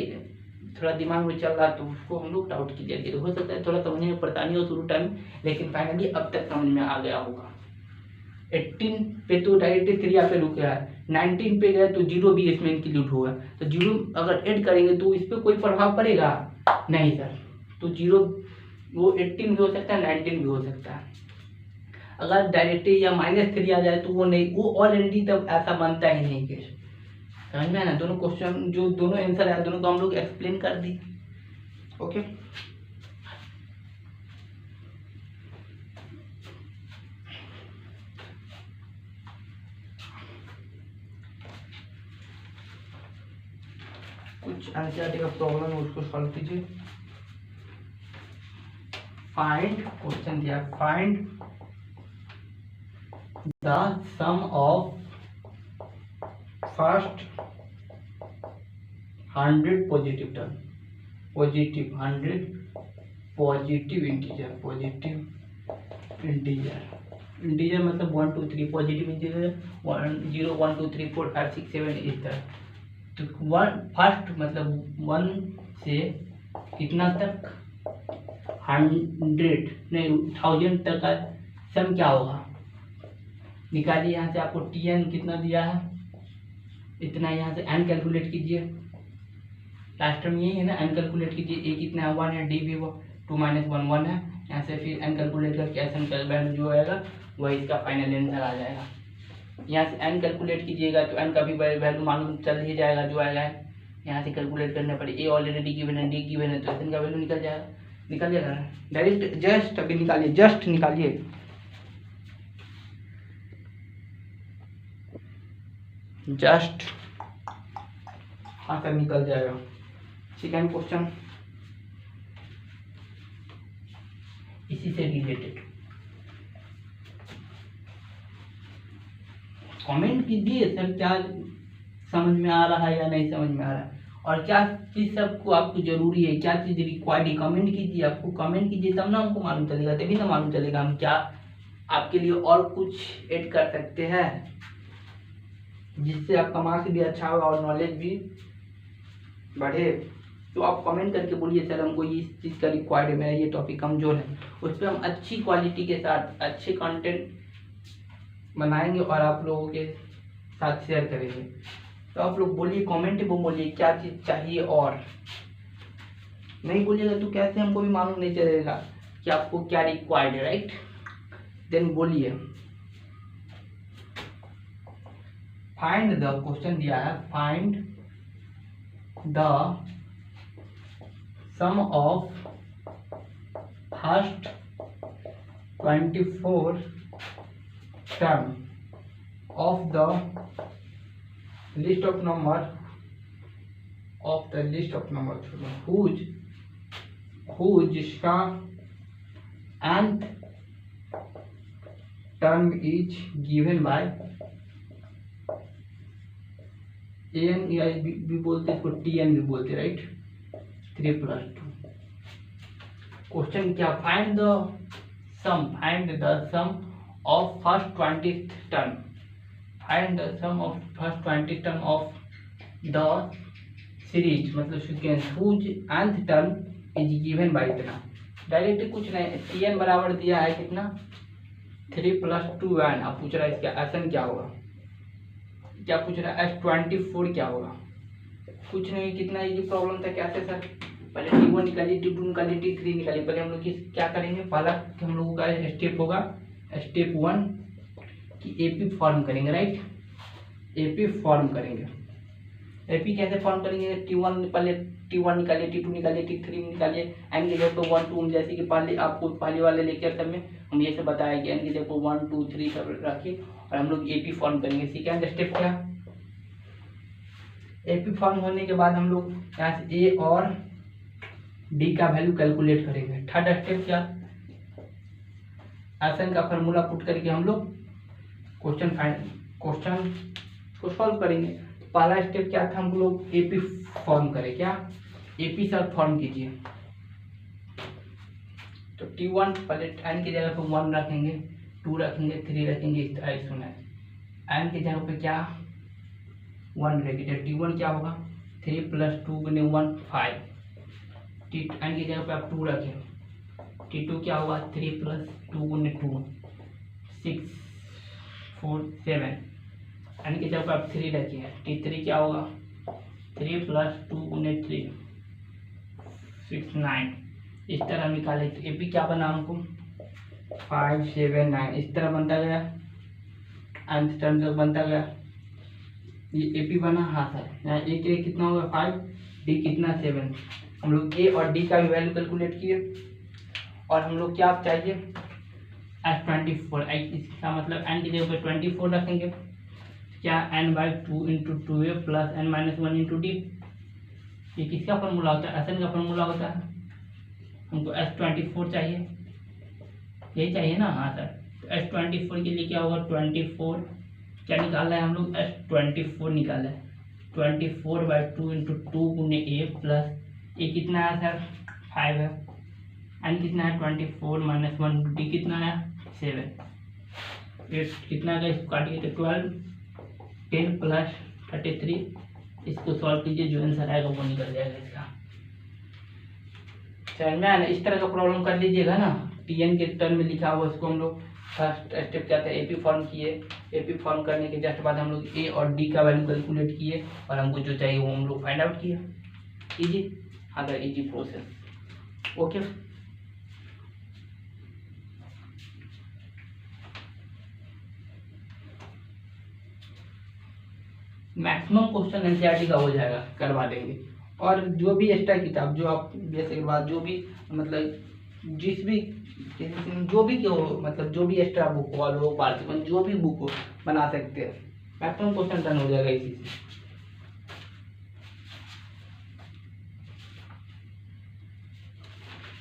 थोड़ा दिमाग में चल रहा तो उसको हम लोग डाउट कीजिए, हो सकता है थोड़ा समझने में परेशानी हो शुरू टाइम, लेकिन फाइनली अब तक समझ में आ गया होगा। 18 पे तो डायरेक्ट 3 पे रुक गया है, 19 पे गए तो 0 भी इसमें इंक्लूड होगा, तो 0 अगर ऐड करेंगे तो इस पर कोई प्रभाव पड़ेगा नहीं सर, तो 0 वो 18 भी हो सकता है 19 भी हो सकता है। अगर डायरेक्ट या -3 आ जाए तो वो नहीं, वो ऑलरेडी तब ऐसा बनता ही नहीं केस, समझ में है ना। दोनों क्वेश्चन जो दोनों आंसर है दोनों को हम लोग एक्सप्लेन कर दी, ओके। कुछ एनसीईआरटी का प्रॉब्लम है उसको सॉल्व कीजिए। फाइंड, क्वेश्चन दिया find the sum of first 100 positive term, positive 100 positive integer, integer मतलब 1 2 3 पॉजिटिव इंटीजर 0 1 2 3 4 5 6 7 इस तरह। तो फर्स्ट मतलब 1 से कितना तक 100 नहीं 1000 तक का सम क्या होगा निकालिए। यहाँ से आपको TN कितना दिया है इतना, यहाँ से n कैलकुलेट कीजिए, लास्ट टर्म यही है ना, n कैलकुलेट कीजिए, a कितना है 1 है, d भी वो 2 - 1 1 है, यहाँ से फिर n कैलकुलेट करके SN का वैल्यू जो आएगा वही इसका फाइनल आंसर आ जाएगा। यहाँ से n कैलकुलेट कीजिएगा तो n का भी वैल्यू मालूम चल ही जाएगा जो आएगा, यहाँ से कैलकुलेट करने पर a ऑलरेडी गिवन है, d गिवन है तो SN का वैल्यू निकल जाएगा। निकालिएगा डायरेक्ट, जस्ट अभी निकालिए, जस्ट निकालिए। जस्ट हाँ सर निकल जाएगा। सेकंड क्वेश्चन इसी से रिलेटेड, कमेंट कीजिए सर क्या समझ में आ रहा है या नहीं समझ में आ रहा है, और क्या चीज़ सबको आपको जरूरी है, क्या चीज़ रिक्वायर्ड है, कमेंट कीजिए। आपको कमेंट कीजिए तब ना हमको मालूम चलेगा, तभी ना मालूम चलेगा हम क्या आपके लिए और कुछ ऐड कर सकते हैं जिससे आपका मार्क्स भी अच्छा होगा और नॉलेज भी बढ़े। तो आप कमेंट करके बोलिए सर हमको इस चीज़ का रिक्वायर्ड है, मेरा ये टॉपिक कमजोर है, उस पर हम अच्छी क्वालिटी के साथ अच्छे कंटेंट बनाएंगे और आप लोगों के साथ शेयर करेंगे। तो आप लोग बोलिए, कमेंट में बोलिए क्या चीज़ चाहिए, और नहीं बोलिएगा तो कैसे हमको भी मालूम नहीं चलेगा कि आपको क्या रिक्वायर्ड है, राइट। देन बोलिए, फाइंड द, क्वेश्चन दिया है find the sum of first 24 term of the list of number whose nth term is given by an भी बोलते, इसको tn भी बोलते, राइट। 3 + 2। क्वेश्चन क्या, find the sum of first 20th term, find the sum of first 20th term of the series, मतलब sequence whose nth term is given by इतना। Direct कुछ नहीं, tn बराबर दिया है कितना 3 + 2 n। अब पूछ रहा है इसका एसन क्या होगा, क्या पूछ रहा है S24 क्या होगा, कुछ नहीं। कितना ये प्रॉब्लम था, कैसे सर, पहले T1 निकालिए, T2 निकालिए, T3 निकालिए। पहले हम लोग क्या करेंगे, पहला हम लोगों का स्टेप होगा स्टेप 1 कि एपी फॉर्म करेंगे, राइट। एपी फॉर्म करेंगे, एपी कैसे फॉर्म करेंगे, T1 पहले T1 निकालिए, T2 निकालिए, T3 निकालिए, एन की जगह पे 1 2, जैसे कि पहले आपको पहले वाले लेक्चर सब में हम ये सब बताया कि एन की जगह पे 1 2 3 सब रखिए और हम लोग एपी फॉर्म करेंगे। सेकेंड स्टेप क्या, एपी फॉर्म होने के बाद हम लोग यहाँ से ए और डी का वैल्यू कैलकुलेट करेंगे। थर्ड स्टेप क्या, एसन का फार्मूला पुट करके हम लोग क्वेश्चन को सॉल्व करेंगे। पहला स्टेप क्या था, हम लोग एपी फॉर्म करें, क्या एपी सर फॉर्म कीजिए। तो T1 पहले एन की जगह पे 1 रखेंगे, 2 रखेंगे, 3 रखेंगे, इस तरह सुना है। एन की जगह पे क्या 1 रखेंगे, T1 क्या होगा 3 + 2 × 1 5। एन की जगह पे आप 2 रखें, T2 क्या होगा 3 + 2 × 2 6 4 7। एन की जगह पे आप 3 रखिए, T3 क्या होगा 3 + 2 × 3 6 9। इस तरह निकाले तो एपी क्या बना हमको 5 7 9, इस तरह बनता गया, अंत टर्म तक बनता गया, ये एपी बना। हाँ सर, यहाँ ए कितना होगा 5, डी कितना 7। हम लोग ए और डी का भी वैल्यू कैलकुलेट किए और हम लोग क्या चाहिए S24, इसका मतलब n की जगह पर 24 रखेंगे, क्या n/2 × 2a + n-1 × d। ये किसका फॉर्मूला होता है, एसन का फॉर्मूला होता है। हमको S24 चाहिए, यही चाहिए ना। हाँ सर, तो S24 के लिए क्या होगा 24 क्या निकालना है, हम लोग S24 निकाला है 24/2 × 2 × a प्लस ए कितना है सर 5 है, एन कितना है 24 - 1 डी कितना है 7। फिर कितना का इसको काटिए तो 12 10 + 33। इसको सॉल्व कीजिए, जो आंसर आएगा वो निकल जाएगा इसका। समझ में आया ना, इस तरह का प्रॉब्लम कर लीजिएगा ना। टीएन के टर्म में लिखा हुआ इसको हम लोग फर्स्ट स्टेप क्या था एपी फॉर्म किए, एपी फॉर्म करने के जस्ट बाद हम लोग ए और डी का वैल्यू कैलकुलेट किए और हमको जो चाहिए वो हम लोग फाइंड आउट किया। इजी, अगर easy process. Okay, maximum question NCERT का हो जाएगा, करवा देंगे। और जो भी एक्स्ट्रा किताब जो आप बेसिक के बाद जो भी मतलब जिस भी जो भी हो मतलब जो भी एक्स्ट्रा बुक हो पार्टिकल जो भी बुक हो बना सकते हैं। मैक्सिमम क्वेश्चन डन हो जाएगा इसी से।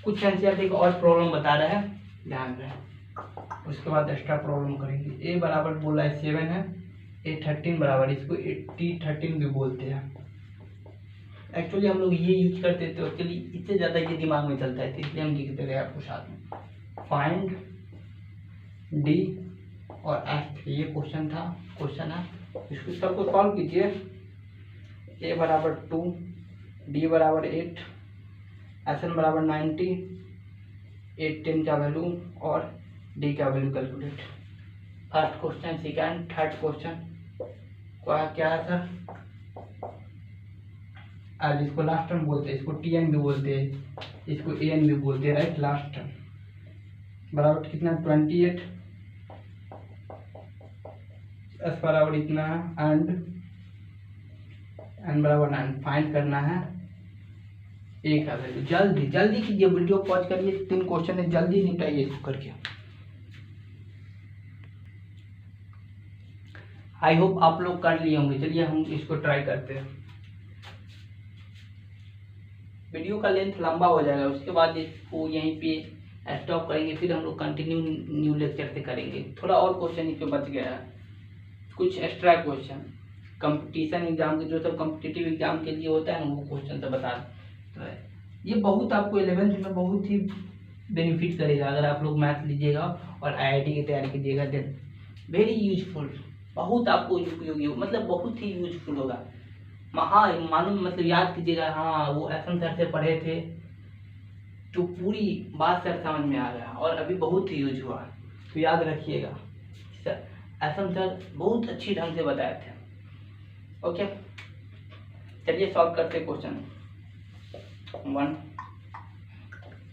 कुछ एनसीईआरटी का और प्रॉब्लम बता रहा है, ध्यान रहे। उसके बाद एक्स्ट्रा प्रॉब्लम करेंगे। ए बराबर बोला है 7 है, ए 13 बराबर, इसको 80-13 भी बोलते हैं। एक्चुअली हम लोग ये यूज करते थे, एक्चुअली इससे ज़्यादा ये दिमाग में चलता है, तो इसलिए हम लिखते रहे आपको साथ में। फाइंड डी और एफ, ये क्वेश्चन है, इसको सबको सॉल्व कीजिए। ए बराबर 2, डी बराबर 8, एस एन बराबर 90, 8 10 का वैल्यू और डी का value calculate. First question, second, third question क्या है सर? आज इसको लास्ट टर्म बोलते हैं, इसको टी एन भी बोलते हैं, इसको ए एन भी बोलते हैं, राइट। लास्ट टर्म बराबर कितना 28, एस बराबर इतना है एंड एन बराबर 9। फाइंड करना है ए का वैल्यू। जल्दी जल्दी कीजिए, वीडियो पॉज करिए, 3 क्वेश्चन है, जल्दी निपटाइए इसको करके। आई होप आप लोग कर लिए होंगे। चलिए हम इसको ट्राई करते हैं। वीडियो का लेंथ लंबा हो जाएगा, उसके बाद इसको यहीं पे स्टॉप करेंगे, फिर हम लोग कंटिन्यू न्यू लेक्चर से करेंगे। थोड़ा और क्वेश्चन इसमें बच गया है, कुछ एक्स्ट्रा क्वेश्चन कंपटीशन एग्जाम के, जो सब कॉम्पिटिटिव एग्जाम के लिए होता है ना, वो क्वेश्चन तो बता तो है। ये बहुत आपको 11th में बहुत ही बेनिफिट करेगा अगर आप लोग मैथ लीजिएगा और आईआईटी की तैयारी कीजिएगा। देन वेरी यूजफुल, बहुत आपको उपयोगी हो, मतलब बहुत ही यूजफुल होगा। हाँ मालूम, मतलब याद कीजिएगा, हाँ वो एसएम सर से पढ़े थे तो पूरी बात सर समझ में आ गया और अभी बहुत ही यूज हुआ, तो याद रखिएगा। एसएम सर बहुत अच्छी ढंग से बताए थे। ओके, चलिए सॉल्व करते क्वेश्चन 1।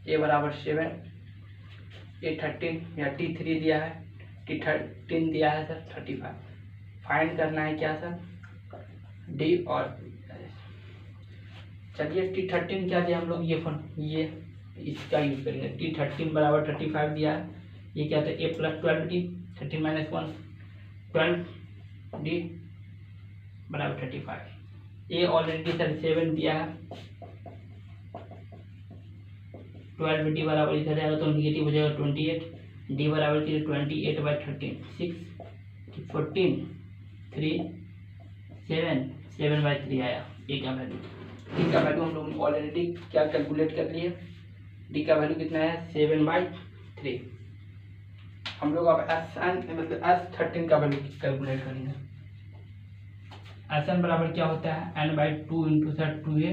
ए बराबर 7, ए 13 या T3 दिया है, T13 दिया है सर 35। फाइंड करना है क्या सर? डी और चलिए T13 क्या दिया हम लोग, ये इसका यूज करेंगे। T13 बराबर 35 दिया है, ये क्या था a + 12d, 13 - 1 12d बराबर 35। ए ऑलरेडी सर 7 दिया है, 12d बराबर इधर जाएगा तो निगेटिव हो जाएगा 28, डी बराबर 28/13 6 14 3 7/3 आया। ए का वैल्यू, डी का वैल्यू हम लोग ऑलरेडी क्या कैलकुलेट कर लिए, डी का वैल्यू कितना है 7/3। हम लोग अब मतलब S13 का वैल्यू कैलकुलेट करेंगे। Sn बराबर क्या होता है n/2 × sir 2a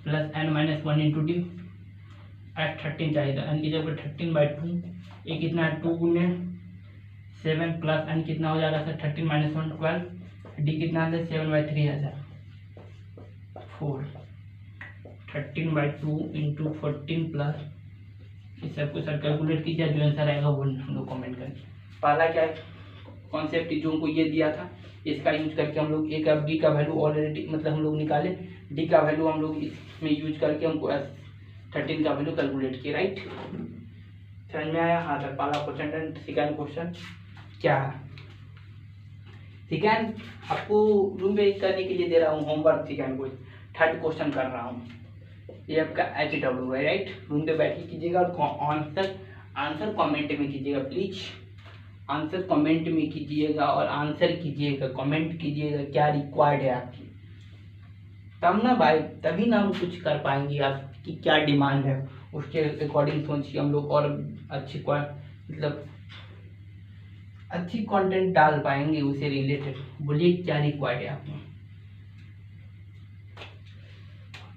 + n - 1 × d। S13 चाहिए था, n की जगह 13/2, ये कितना है 2 × 7 + n कितना हो जाएगा सर 13 - 1 12, डी कितना है 7/3 है सर 4। 13/2 × 14 प्लस इस सबको सर कैलकुलेट कीजिए, जो आंसर आएगा वो हम लोग कमेंट करें। पहला क्या कॉन्सेप्ट जो हमको ये दिया था, इसका यूज करके हम लोग ए का डी का वैल्यू ऑलरेडी मतलब हम लोग निकाले, डी का वैल्यू हम लोग इसमें यूज करके हमको S13 का वैल्यू कैलकुलेट किया, राइट। समझ में आया? हाँ सर, पहला क्वेश्चन। सेकेंड क्वेश्चन क्या है? सेकेंड आपको रूम पे करने के लिए दे रहा हूँ होमवर्क। सेकेंड को थर्ड क्वेश्चन कर रहा हूँ, ये आपका HW है, राइट। रूम पे बैठ के कीजिएगा और आंसर कमेंट में कीजिएगा प्लीज। आंसर कमेंट में कीजिएगा और आंसर कीजिएगा, कमेंट कीजिएगा क्या रिक्वायर्ड है आपकी, तब ना भाई, तभी ना हम कुछ कर पाएंगे। आपकी क्या डिमांड है उसके अकॉर्डिंग सोचिए हम लोग और मतलब अच्छी कंटेंट डाल पाएंगे उससे रिलेटेड। बोलिए क्या रिक्वायर्ड है आपको,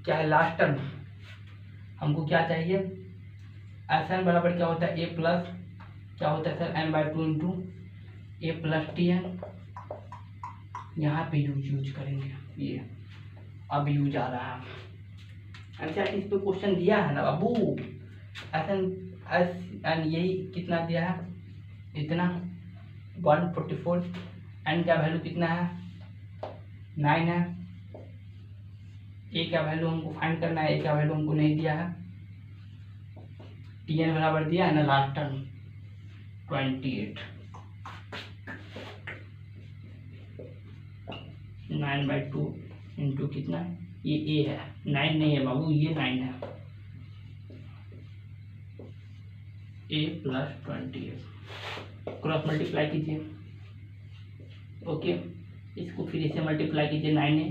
क्या है लास्ट टर्म हमको क्या चाहिए? Sn बराबर क्या होता है a प्लस क्या होता है सर n/2 × a + Tn। यहाँ पे यूज करेंगे, ये अब यूज आ रहा है। अच्छा इस पे क्वेश्चन दिया है ना बाबू, Sn यही कितना दिया है, इतना 144, n का वैल्यू कितना है 9 है, ए का वैल्यू हमको फाइंड करना है, ए का वैल्यू हमको नहीं दिया है, टी एन बराबर दिया है ना लास्ट टर्म 28, 9/2 इंटू कितना है, ये ए है, 9 नहीं है बाबू, ये 9 है, ए प्लस 28 क्रॉस मल्टीप्लाई कीजिए, ओके, इसको फिर इसे मल्टीप्लाई कीजिए, 9 है,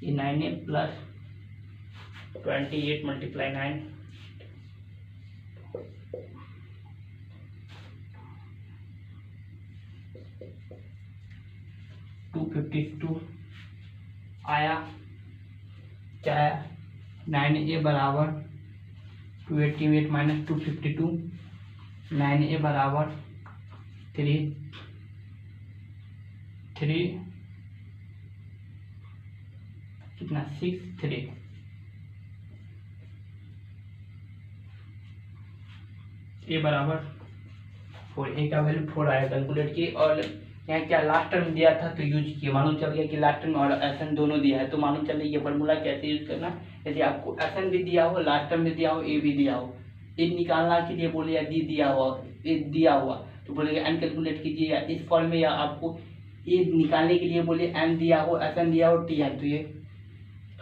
ये 9 है प्लस 28 मल्टीप्लाई 9, 252 आया, क्या आया, 9a बराबर 288 माइनस 252, 9a बराबर 3 कितना 63, ए बराबर 4, ए का वैल्यू 4 आया कैलकुलेट किए, और यहाँ क्या लास्ट टर्म दिया था तो यूज किए, मालूम चल गया कि लास्ट टर्म और एसन दोनों दिया है, तो मालूम चल ये फार्मूला कैसे यूज करना, यदि आपको एसन भी दिया हो, लास्ट टर्म भी दिया हो, ए भी दिया हो, ए निकालना के लिए बोले या डी दिया हुआ, ए दिया हुआ तो बोलेगा एन कैलकुलेट कीजिए, या इस फॉर्म में, या आपको ए निकालने के लिए बोले एन दिया हो, एसन दिया हो, टी है, तो ये